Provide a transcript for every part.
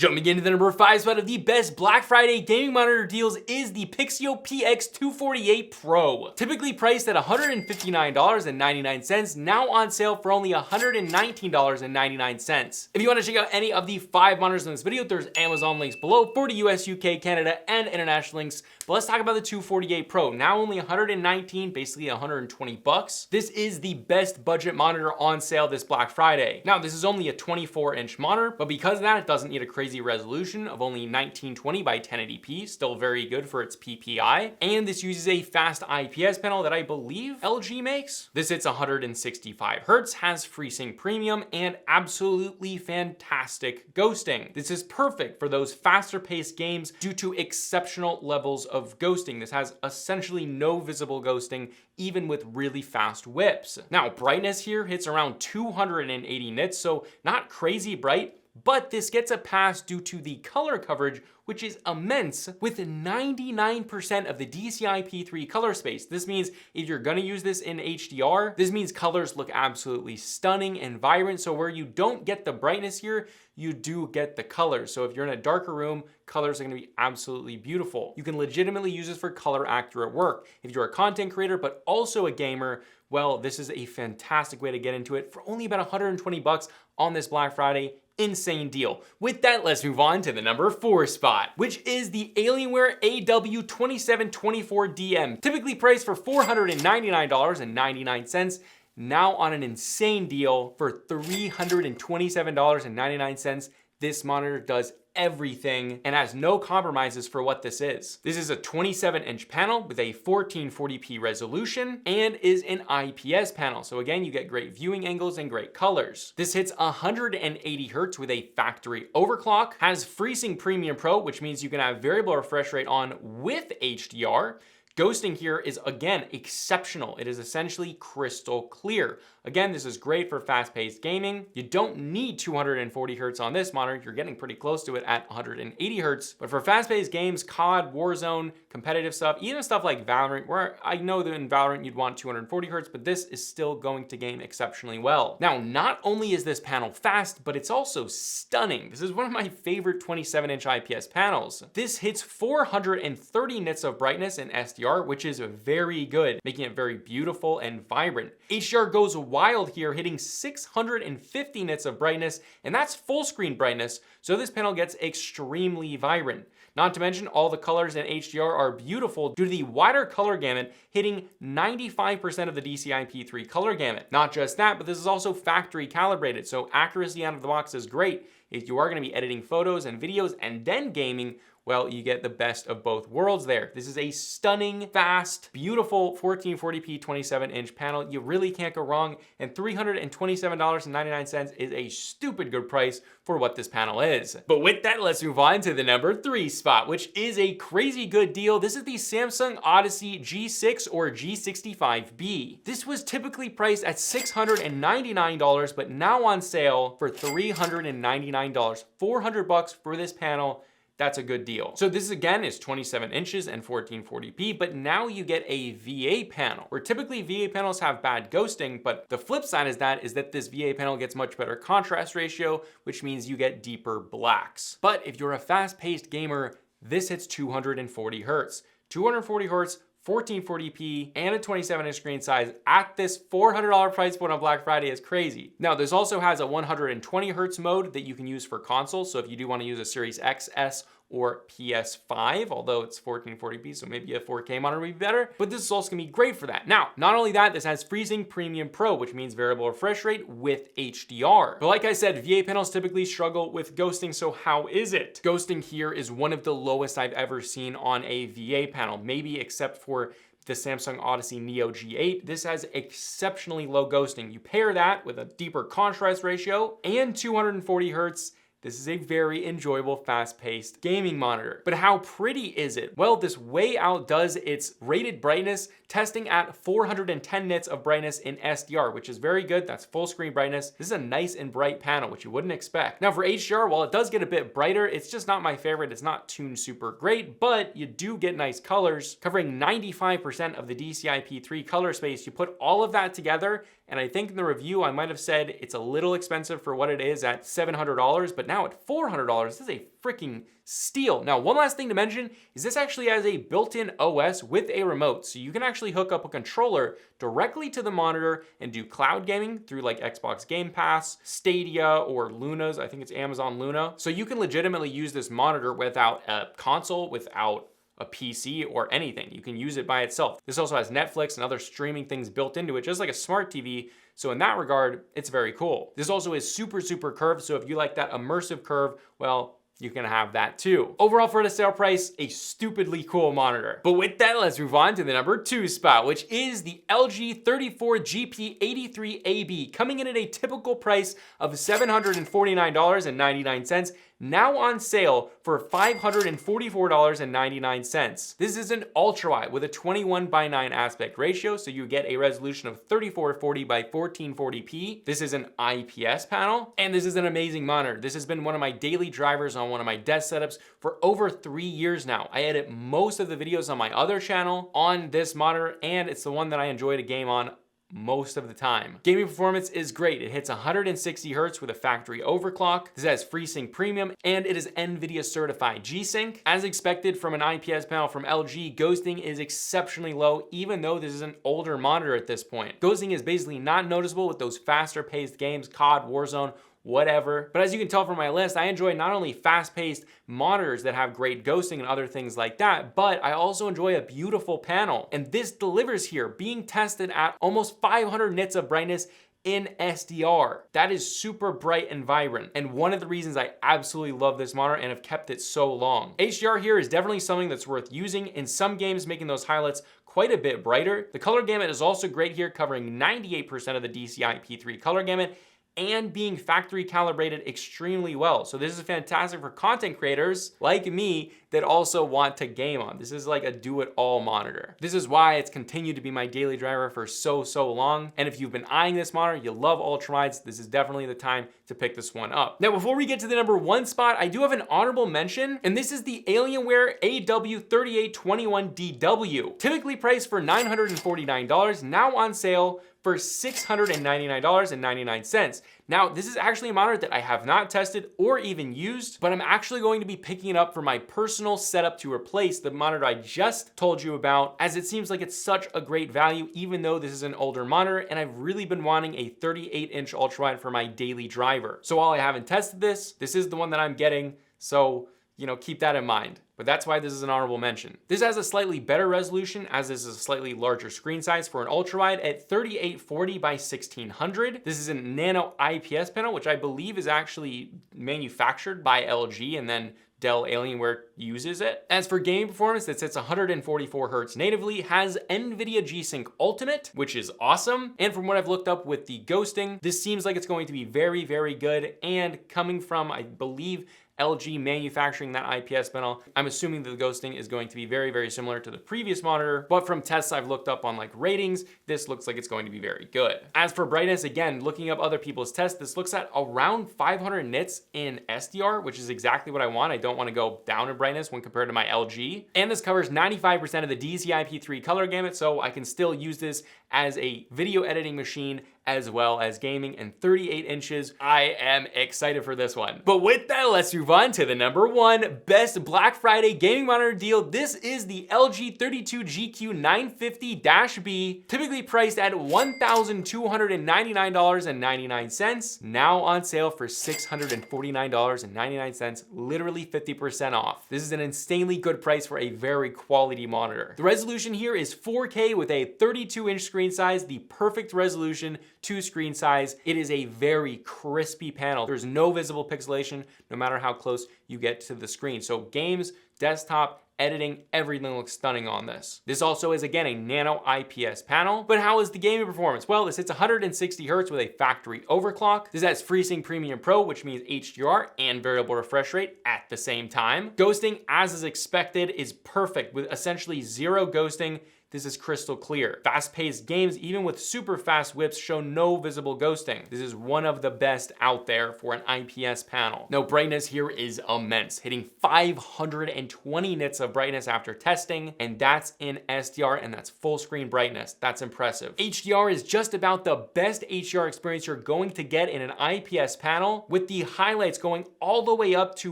Jumping into the number 5 spot of the best Black Friday gaming monitor deals is the Pixio PX248 Pro. Typically priced at $159.99, now on sale for only $119.99. If you want to check out any of the 5 monitors in this video, there's Amazon links below for the US, UK, Canada, and international links. But let's talk about the 248 Pro. Now only $119, basically $120. This is the best budget monitor on sale this Black Friday. Now this is only a 24-inch monitor, but because of that, it doesn't need a crazy resolution of only 1920 by 1080p, still very good for its PPI. And this uses a fast IPS panel that I believe LG makes. This hits 165 Hz, has FreeSync Premium, and absolutely fantastic ghosting. This is perfect for those faster paced games due to exceptional levels of ghosting. This has essentially no visible ghosting, even with really fast whips. Now, brightness here hits around 280 nits, so not crazy bright, but this gets a pass due to the color coverage, which is immense, with 99% of the DCI-P3 color space. This means if you're gonna use this in HDR, this means colors look absolutely stunning and vibrant. So where you don't get the brightness here, you do get the colors. So if you're in a darker room, colors are gonna be absolutely beautiful. You can legitimately use this for color accurate work. If you're a content creator, but also a gamer, well, this is a fantastic way to get into it for only about 120 bucks on this Black Friday. Insane deal. With that, let's move on to the number 4 spot, which is the Alienware AW2724DM. Typically priced for $499.99, now on an insane deal for $327.99. This monitor does everything and has no compromises for what this is. This is a 27-inch panel with a 1440p resolution and is an IPS panel. So again, you get great viewing angles and great colors. This hits 180 Hz with a factory overclock, has FreeSync Premium Pro, which means you can have variable refresh rate on with HDR. Ghosting here is, again, exceptional. It is essentially crystal clear. Again, this is great for fast-paced gaming. You don't need 240 Hz on this monitor. You're getting pretty close to it at 180 Hz. But for fast-paced games, COD, Warzone, competitive stuff, even stuff like Valorant, where I know that in Valorant you'd want 240 Hz, but this is still going to game exceptionally well. Now, not only is this panel fast, but it's also stunning. This is one of my favorite 27-inch IPS panels. This hits 430 nits of brightness in SDR, which is very good, making it very beautiful and vibrant. HDR goes wild here, hitting 650 nits of brightness, and that's full screen brightness, so this panel gets extremely vibrant. Not to mention, all the colors in HDR are beautiful due to the wider color gamut, hitting 95% of the DCI-P3 color gamut. Not just that, but this is also factory calibrated, so accuracy out of the box is great. If you are going to be editing photos and videos and then gaming, well, you get the best of both worlds there. This is a stunning, fast, beautiful 1440p 27-inch panel. You really can't go wrong, and $327.99 is a stupid good price for what this panel is. But with that, let's move on to the number 3 spot, which is a crazy good deal. This is the Samsung Odyssey G6 or G65B. This was typically priced at $699, but now on sale for $399. 400 bucks for this panel. That's a good deal. So this again is 27 inches and 1440p, but now you get a VA panel, where typically VA panels have bad ghosting, but the flip side is that this VA panel gets much better contrast ratio, which means you get deeper blacks. But if you're a fast-paced gamer, this hits 240 Hz. 240 Hz, 1440p, and a 27-inch screen size at this $400 price point on Black Friday is crazy. Now, this also has a 120 Hz mode that you can use for consoles. So if you do want to use a Series XS or PS5, although it's 1440p, so maybe a 4K monitor would be better, but this is also gonna be great for that. Now, not only that, this has FreeSync Premium Pro, which means variable refresh rate with HDR. But like I said, VA panels typically struggle with ghosting, so how is it? Ghosting here is one of the lowest I've ever seen on a VA panel, maybe except for the Samsung Odyssey Neo G8. This has exceptionally low ghosting. You pair that with a deeper contrast ratio and 240 Hz, this is a very enjoyable, fast-paced gaming monitor. But how pretty is it? Well, this way outdoes its rated brightness, testing at 410 nits of brightness in SDR, which is very good. That's full screen brightness. This is a nice and bright panel, which you wouldn't expect. Now for HDR, while it does get a bit brighter, it's just not my favorite. It's not tuned super great, but you do get nice colors, covering 95% of the DCI-P3 color space. You put all of that together, And I think in the review, I might have said it's a little expensive for what it is at $700, but now at $400, this is a freaking steal. Now, one last thing to mention is this actually has a built-in OS with a remote. So you can actually hook up a controller directly to the monitor and do cloud gaming through like Xbox Game Pass, Stadia, or Luna's. I think it's Amazon Luna. So you can legitimately use this monitor without a console, without a PC or anything. You can use it by itself. This also has Netflix and other streaming things built into it, just like a smart TV. So in that regard, it's very cool. This also is super, super curved. So if you like that immersive curve, well, you can have that too. Overall, for the sale price, a stupidly cool monitor. But with that, let's move on to the number 2 spot, which is the LG 34GP83AB, coming in at a typical price of $749.99. Now on sale for $544.99. This is an ultrawide with a 21:9 aspect ratio, so you get a resolution of 3440 by 1440p. This is an IPS panel, and this is an amazing monitor. This has been one of my daily drivers on one of my desk setups for over 3 years now. I edit most of the videos on my other channel on this monitor, and it's the one that I enjoy to game on most of the time. Gaming performance is great. It hits 160 Hz with a factory overclock. This has FreeSync Premium, and it is NVIDIA certified G-Sync. As expected from an IPS panel from LG, ghosting is exceptionally low, even though this is an older monitor at this point. Ghosting is basically not noticeable with those faster paced games, COD, Warzone, whatever. But as you can tell from my list, I enjoy not only fast-paced monitors that have great ghosting and other things like that, but I also enjoy a beautiful panel. And this delivers here, being tested at almost 500 nits of brightness in SDR. That is super bright and vibrant, and one of the reasons I absolutely love this monitor and have kept it so long. HDR here is definitely something that's worth using in some games, making those highlights quite a bit brighter. The color gamut is also great here, covering 98% of the DCI-P3 color gamut, and being factory calibrated extremely well. So this is fantastic for content creators like me that also want to game on. This is like a do-it-all monitor. This is why it's continued to be my daily driver for so long. And if you've been eyeing this monitor, you love ultrawides, this is definitely the time to pick this one up. Now, before we get to the number 1 spot, I do have an honorable mention, and this is the Alienware AW3821DW. Typically priced for $949, now on sale for $699.99. Now, this is actually a monitor that I have not tested or even used, but I'm actually going to be picking it up for my personal setup to replace the monitor I just told you about, as it seems like it's such a great value, even though this is an older monitor, and I've really been wanting a 38-inch ultrawide for my daily driver. So while I haven't tested this is the one that I'm getting, so you know, keep that in mind. But that's why this is an honorable mention. This has a slightly better resolution, as this is a slightly larger screen size for an ultrawide at 3840 by 1600. This is a nano IPS panel, which I believe is actually manufactured by LG, and then Dell Alienware uses it. As for gaming performance, it sits 144 Hz natively, has NVIDIA G-Sync Ultimate, which is awesome. And from what I've looked up with the ghosting, this seems like it's going to be very, very good. And coming from, I believe, LG manufacturing that IPS panel, I'm assuming that the ghosting is going to be very, very similar to the previous monitor, but from tests I've looked up on like ratings, this looks like it's going to be very good. As for brightness, again, looking up other people's tests, this looks at around 500 nits in SDR, which is exactly what I want. I don't want to go down in brightness when compared to my LG. And this covers 95% of the DCI-P3 color gamut, so I can still use this as a video editing machine as well as gaming, and 38 inches. I am excited for this one. But with that, let's move on to the number 1 best Black Friday gaming monitor deal. This is the LG 32GQ950-B, typically priced at $1,299.99, now on sale for $649.99, literally 50% off. This is an insanely good price for a very quality monitor. The resolution here is 4K with a 32-inch screen size, the perfect resolution to screen size. It is a very crispy panel. There's no visible pixelation, no matter how close you get to the screen. So games, desktop, editing, everything looks stunning on this. This also is, again, a nano IPS panel. But how is the gaming performance? Well, this hits 160 Hz with a factory overclock. This has FreeSync Premium Pro, which means HDR and variable refresh rate at the same time. Ghosting, as is expected, is perfect with essentially zero ghosting. this is crystal clear. Fast-paced games, even with super fast whips, show no visible ghosting. This is one of the best out there for an IPS panel. Now, brightness here is immense, hitting 520 nits of brightness after testing, and that's in SDR, and that's full screen brightness. That's impressive. HDR is just about the best HDR experience you're going to get in an IPS panel, with the highlights going all the way up to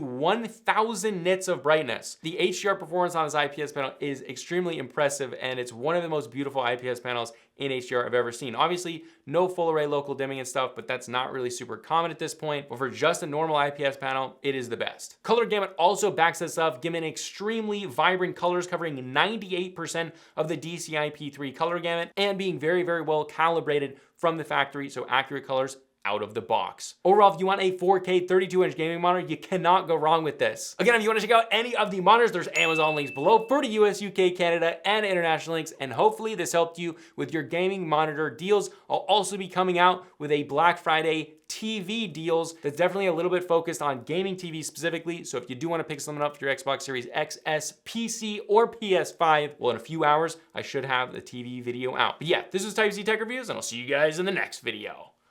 1000 nits of brightness. The HDR performance on this IPS panel is extremely impressive, and it's one of the most beautiful IPS panels in HDR I've ever seen. Obviously, no full array local dimming and stuff, but that's not really super common at this point. But for just a normal IPS panel, it is the best. Color gamut also backs this up, giving extremely vibrant colors covering 98% of the DCI-P3 color gamut and being very, very well calibrated from the factory, so accurate colors out of the box. Overall, if you want a 4K 32-inch gaming monitor, you cannot go wrong with this. Again, if you want to check out any of the monitors, there's Amazon links below for the US, UK, Canada, and international links, and hopefully this helped you with your gaming monitor deals. I'll also be coming out with a Black Friday TV deals that's definitely a little bit focused on gaming TV specifically. So if you do want to pick something up for your Xbox Series XS, PC, or PS5, well, in a few hours, I should have the TV video out. But yeah, this was Type C Tech Reviews, and I'll see you guys in the next video.